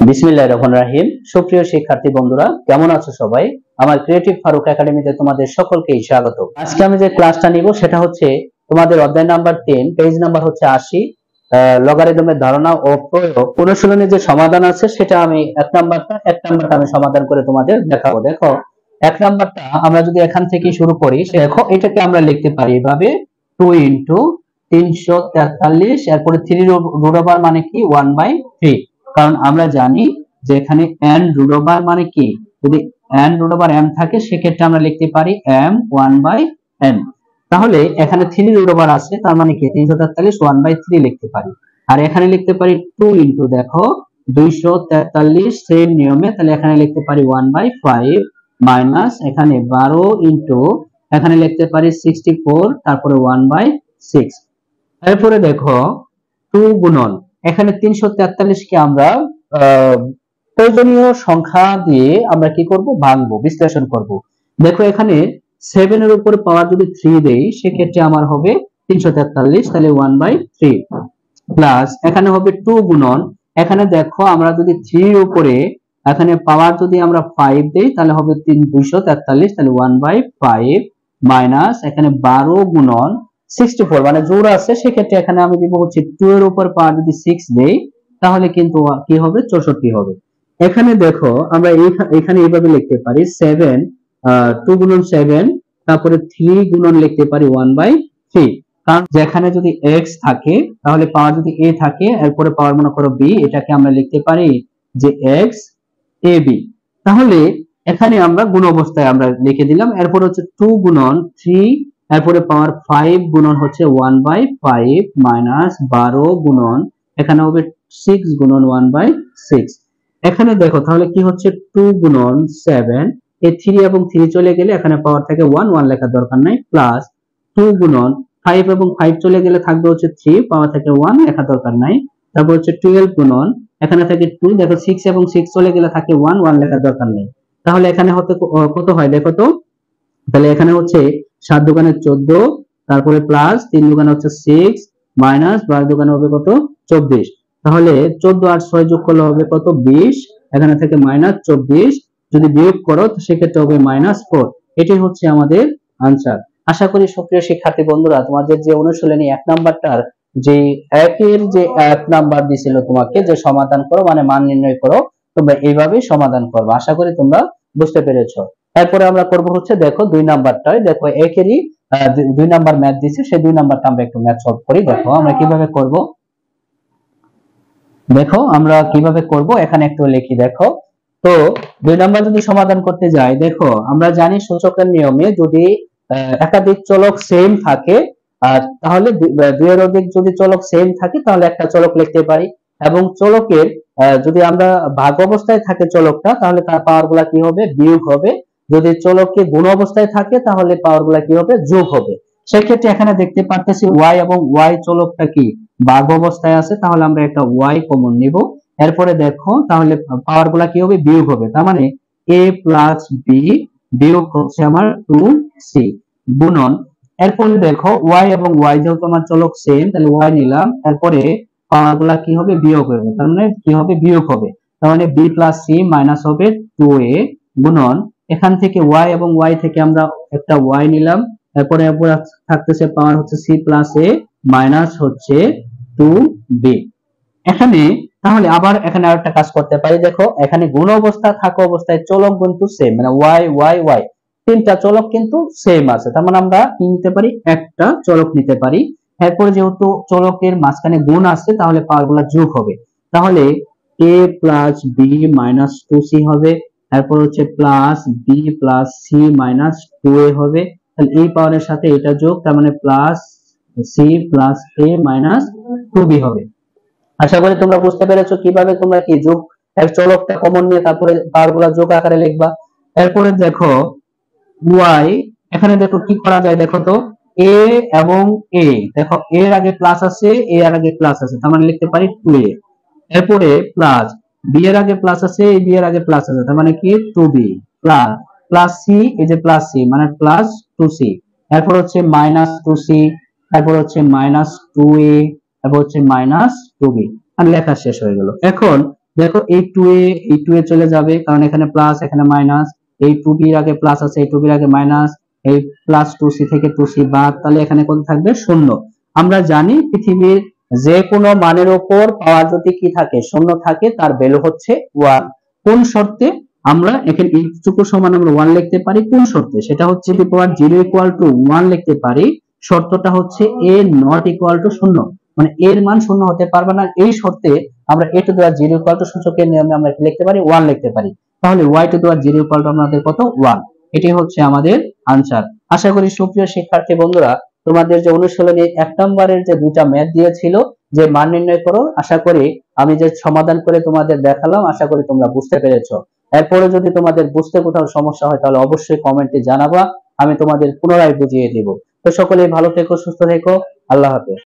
বিসমিল্লাহির রহমানির রহিম। সুপ্রিয় শিক্ষার্থী বন্ধুরা, কেমন আছো সবাই? আমার ক্রিয়েটিভ ফারুক একাডেমিতে তোমাদের সকলকেই স্বাগত। আজকে আমি যে ক্লাসটা নিব সেটা হচ্ছে তোমাদের অধ্যায় নাম্বার 3, পেজ নাম্বার হচ্ছে 80, লগারিদমের ধারণা ও প্রয়োগ। অনুশীলনের যে সমাধান আছে সেটা আমি এক নাম্বারটা আমি সমাধান করে তোমাদের দেখাবো। দেখো, এক নাম্বারটা আমরা যদি এখান থেকে শুরু করি, দেখো এটাকে আমরা লিখতে পারি এভাবে 2 ইনটু 343, এরপরে 3 রুট ওভার মানে কি 1/3, কারণ আমরা জানি যে এখানে n রুট ওভার মানে কি, যদি n রুট ওভার m থাকে সেক্ষেত্রে আমরা লিখতে পারি m 1/n। তাহলে এখানে 3 রুট ওভার আছে, তার মানে কি 343 1/3 লিখতে পারি। আর এখানে লিখতে পারি 2 ইনটু, দেখো 243 সেম নিয়মে, তাহলে এখানে লিখতে পারি 1/5 মাইনাস এখানে 12 ইনটু, এখানে লিখতে পারি 64, তারপরে 1/6। এরপরে দেখো 2 গুণন, এখানে 343 কে আমরা প্রয়োজনীয় সংখ্যা দিয়ে আমরা কি করব, ভাঙবো, বিশ্লেষণ করব। দেখো এখানে 7 এর উপরে পাওয়ার যদি 3 দেই সেক্ষেত্রে আমার হবে 343, তাহলে 1/3 প্লাস এখানে হবে 2 গুণন, এখানে দেখো আমরা যদি 3 এর উপরে এখানে পাওয়ার যদি আমরা 5 দেই তাহলে হবে 243, তাহলে 1/5 মাইনাস এখানে 12 গুণন 64 মানে জোর আছে, সেক্ষেত্রে এখানে আমি দিব হচ্ছে 2 এর উপর পাওয়ার যদি 6 দেই তাহলে কিন্তু কি হবে, 64 হবে। এখানে দেখো আমরা এখানে এইভাবে লিখতে পারি 7 2 গুণন 7, তারপরে 3 গুণন লিখতে পারি 1/3, কারণ যেখানে যদি x থাকে তাহলে পাওয়ার যদি a থাকে, এরপরে পাওয়ার মনে করো b, এটাকে আমরা লিখতে পারি যে x ab। তাহলে এখানে আমরা গুণ অবস্থায় আমরা লিখে দিলাম। এরপর হচ্ছে 2 গুণন 3, এরপরে পাওয়ার 5 গুণন হচ্ছে 1/5 মাইনাস 12 গুণন এখানে হবে 6 গুণন 1/6। এখানে দেখো তাহলে কি হচ্ছে 2 গুণন 7, এই 3 এবং 3 চলে গেলে এখানে পাওয়ার থেকে 1 লেখার দরকার নাই, প্লাস 2 গুণন 5 এবং 5 চলে গেলে থাকবে হচ্ছে 3, পাওয়ার থেকে 1 লেখার দরকার নাই। তারপর হচ্ছে 12 গুণন, এখানে থাকে 2, দেখো 6 এবং 6 চলে গেলে থাকে 1 লেখার দরকার নেই। তাহলে এখানে হতে কত হয় দেখো তো, তাহলে এখানে হচ্ছে 7 দুগুণে 14, তারপরে প্লাস 3 দুগুণে হচ্ছে 6 মাইনাস 12 দুগুণে হবে কত 24, তাহলে 14 আর 6 যোগ করলে হবে কত 20, এখানে থেকে মাইনাস 24 যদি বিয়োগ করো তো সেক্ষেত্রে হবে -4। এটাই হচ্ছে আমাদের आंसर। আশা করি সুপ্রিয় শিক্ষার্থী বন্ধুরা তোমাদের যে অনুশীলনী 1 নাম্বারটার যে একের যে 1 নাম্বার দিছিল তোমাকে যে সমাধান করো মানে মান নির্ণয় করো, তোমরা এইভাবেই সমাধান করবে, আশা করি তোমরা বুঝতে পেরেছো। এরপরে আমরা করব হচ্ছে দেখো 2 নাম্বারটায়, দেখো একেরই 2 নাম্বার ম্যাথ দিয়েছে, সেই 2 নাম্বারটা আমরা একটু ম্যাথ সলভ করি। দেখো আমরা কিভাবে করব, দেখো আমরা কিভাবে করব এখানে একটু লিখি। দেখো তো 2 নাম্বার যদি সমাধান করতে যাই, দেখো আমরা জানি সূচকের নিয়মে যদি একাধিক চলক সেম থাকে তাহলে 2 এর অধিক যদি চলক সেম থাকে তাহলে একটা চলক লিখতে পারি, এবং চলকের যদি আমরা ভাগ অবস্থায় থাকে চলকটা তাহলে তার পাওয়ারগুলো কি হবে, বিয়োগ হবে। যদি চলকে গুণ অবস্থায় থাকে তাহলে পাওয়ারগুলো কি হবে, যোগ হবে। সেই ক্ষেত্রে এখানে দেখতে পারতেছি y এবং y চলকটা কি ভাগ অবস্থায় আছে, তাহলে আমরা একটা y কমন নিব। এরপরে দেখো তাহলে পাওয়ারগুলো কি হবে, বিয়োগ হবে। তার মানে a প্লাস b বিয়োগ হচ্ছে আমার 2c গুণন, এরপরে দেখো y এবং y যেহেতু আমার চলক সেম তাহলে y নিলাম, এরপরে পাওয়ারগুলো কি হবে, বিয়োগ হবে, তার মানে কি হবে, বিয়োগ হবে। তার মানে b প্লাস c মাইনাস হবে 2a গুণন, এখান থেকে y এবং y থেকে আমরা একটা y নিলাম, এরপরে থাকতেছে পাওয়ার হচ্ছে c প্লাস a মাইনাস হচ্ছে 2b। এখানে তাহলে আবার এখানে আরেকটা কাজ করতে পারি, দেখো এখানে গুণ অবস্থা থাকা অবস্থায় চলক কিন্তু সেম, মানে y y y তিনটা চলক কিন্তু সেম আছে, তার মানে আমরা কি নিতে পারি, একটা চলক নিতে পারি। এরপরে যেহেতু চলকের মাঝখানে গুণ আছে তাহলে পাওয়ারগুলো যোগ হবে, তাহলে a plus b minus 2c হবে, তারপর হচ্ছে plus b plus c minus 2a হবে, তাহলে এই পাওয়ারের সাথে এটা যোগ, তার মানে plus c plus a minus 2b হবে। আশা করি তোমরা বুঝতে পেরেছো কিভাবে তোমরা কি যোগ এক চলকটা কমন নিয়ে তারপরে পাওয়ারগুলো যোগ আকারে লিখবা। এরপরে দেখো y, এখানে দেখো কি করা যায়, দেখো তো a এবং a, দেখো a এর আগে প্লাস আছে, a এর আগে প্লাস আছে, তার মানে লিখতে পারি 2a। এরপরে প্লাস b এর আগে প্লাস আছে, b এর আগে প্লাস আছে, তার মানে কি 2b প্লাস প্লাস c, এই যে প্লাস c মানে প্লাস 2c, এরপর হচ্ছে মাইনাস 2c, এরপর হচ্ছে মাইনাস 2a, তারপর হচ্ছে মাইনাস 2b, আর লেখা শেষ হয়ে গেল। এখন দেখো এই 2 এ চলে যাবে, কারণ এখানে প্লাস এখানে মাইনাস, এই 2b এর আগে প্লাস আছে, এই 2b এর আগে মাইনাস, এই প্লাস 2c থেকে 2c বাদ, তাহলে এখানে কত থাকবে? শূন্য। আমরা জানি পৃথিবীর যে কোনো মানের উপর পাওয়ার যদি কি থাকে? শূন্য থাকে, তার ভ্যালু হচ্ছে 1। কোন শর্তে? আমরা এখানে এইটুকু সমান আমরা 1 লিখতে পারি, কোন শর্তে? সেটা হচ্ছে যদি পাওয়ার 0 ইকুয়াল টু 1 লিখতে পারি, শর্তটা হচ্ছে a নট ইকুয়াল টু 0, মানে এর মান শূন্য হতে পারবে না। এই শর্তে আমরা a to the power 0 equal to সূচকের নিয়মে আমরা কি লিখতে পারি? 1 লিখতে পারি। তাহলে y to the power 0 equal to আমাদের কত? 1। এটি হচ্ছে আমাদের আনসার। আশা করি সুপ্রিয় শিক্ষার্থী বন্ধুরা, তোমাদের যে অনুশীলনী 1 নম্বরের যে দুটা ম্যাথ দিয়েছিল যে মান নির্ণয় করো, আশা করি আমি যে সমাধান করে তোমাদের দেখালাম, আশা করি তোমরা বুঝতে পেরেছো। এরপরে যদি তোমাদের বুঝতে কোথাও সমস্যা হয় তাহলে অবশ্যই কমেন্টে জানাবা, আমি তোমাদের পুনরায় বুঝিয়ে দেব। তো সকলেই ভালো থেকো, সুস্থ থেকো, আল্লাহ হাফেজ।